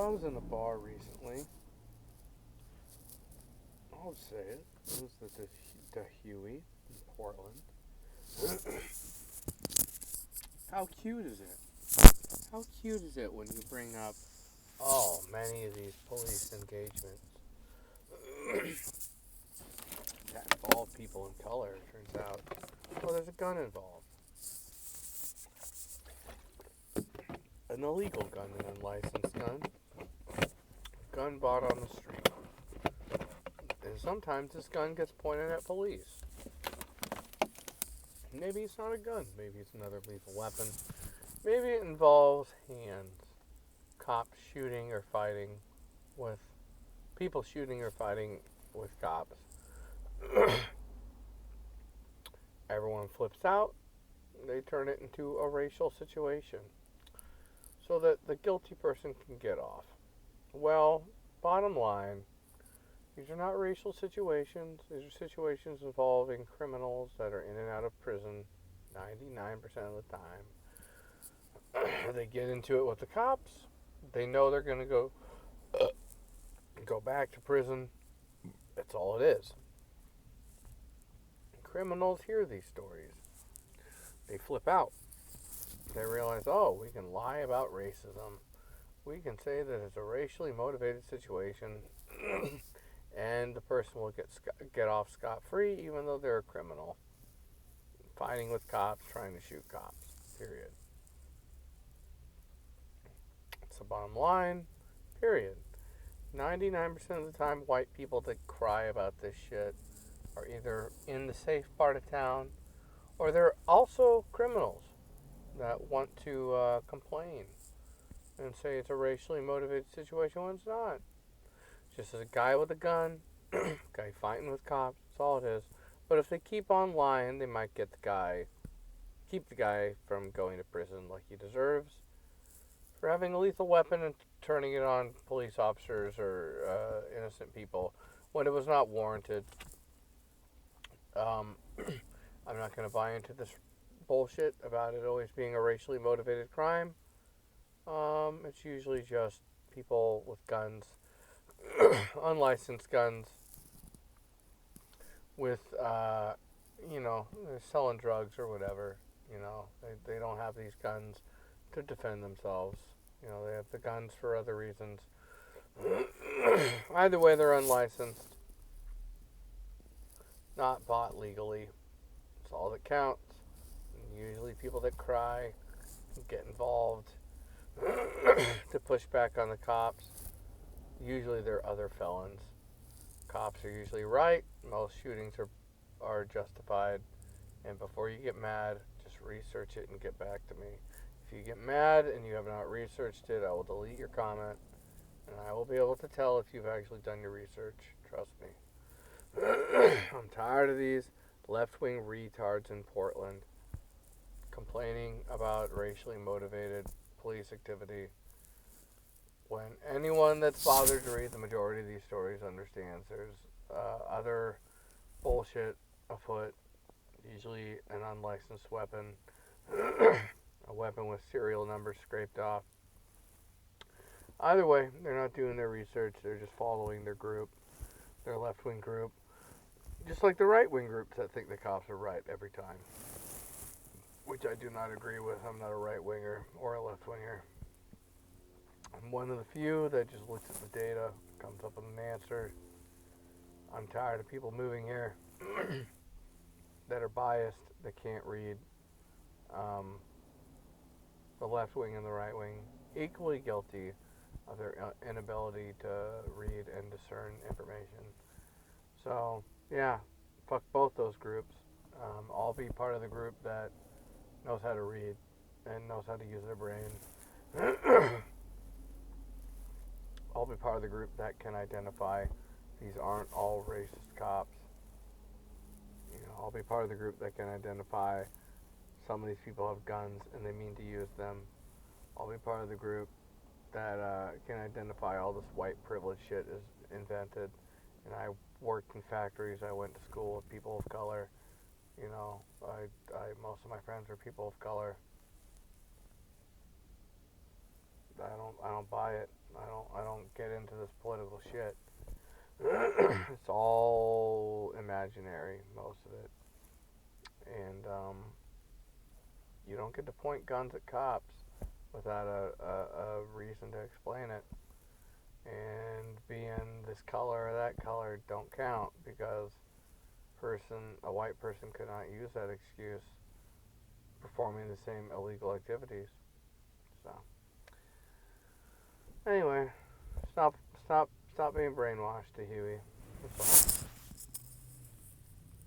I was in a bar recently. I'll say it. It was the Huey in Portland. How cute is it? How cute is it when you bring up, oh, many of these police engagements that involve people in color? It turns out, well, there's a gun involved. An illegal gun, an unlicensed gun. Gun bought on the street. And sometimes this gun gets pointed at police. Maybe it's not a gun. Maybe it's another lethal weapon. Maybe it involves hands. Cops shooting or fighting with... People shooting or fighting with cops. Everyone flips out. They turn it into a racial situation so that the guilty person can get off. Well, bottom line, these are not racial situations. These are situations involving criminals that are in and out of prison 99% of the time. They get into it with the cops. They know they're going to go back to prison. That's all it is. Criminals hear these stories. They flip out. They realize, oh, we can lie about racism. We can say that it's a racially motivated situation, and the person will get off scot-free even though they're a criminal. Fighting with cops, trying to shoot cops. Period. It's the bottom line. Period. 99% of the time, white people that cry about this shit are either in the safe part of town, or they're also criminals that want to complain and say it's a racially motivated situation when it's not. It's just a guy with a gun, guy fighting with cops, that's all it is. But if they keep on lying, they might keep the guy from going to prison like he deserves for having a lethal weapon and turning it on police officers or innocent people when it was not warranted. I'm not going to buy into this bullshit about it always being a racially motivated crime. It's usually just people with guns, unlicensed guns, with, they're selling drugs or whatever. They don't have these guns to defend themselves. They have the guns for other reasons. Either way, they're unlicensed, not bought legally. That's all that counts. And usually people that cry get involved to push back on the cops. Usually they're other felons. Cops are usually right. Most shootings are justified. And before you get mad, just research it and get back to me. If you get mad and you have not researched it, I will delete your comment. And I will be able to tell if you've actually done your research. Trust me. I'm tired of these left-wing retards in Portland complaining about racially motivated police activity when anyone that's bothered to read the majority of these stories understands there's other bullshit afoot, usually an unlicensed weapon, a weapon with serial numbers scraped off. Either way, they're not doing their research, they're just following their group, their left-wing group, just like the right-wing groups that think the cops are right every time, which I do not agree with. I'm not a right-winger or a left-winger. I'm one of the few that just looks at the data, comes up with an answer. I'm tired of people moving here that are biased, that can't read. The left wing and the right wing equally guilty of their inability to read and discern information. So, yeah, fuck both those groups. I'll be part of the group that knows how to read and knows how to use their brain. I'll be part of the group that can identify these aren't all racist cops. I'll be part of the group that can identify some of these people have guns and they mean to use them. I'll be part of the group that can identify all this white privilege shit is invented. And I worked in factories. I went to school with people of color. Most of my friends are people of color. I don't buy it. I don't get into this political shit. It's all imaginary, most of it. And you don't get to point guns at cops without a reason to explain it. And being this color or that color don't count because a white person could not use that excuse performing the same illegal activities. So anyway, stop being brainwashed, to Huey. That's all.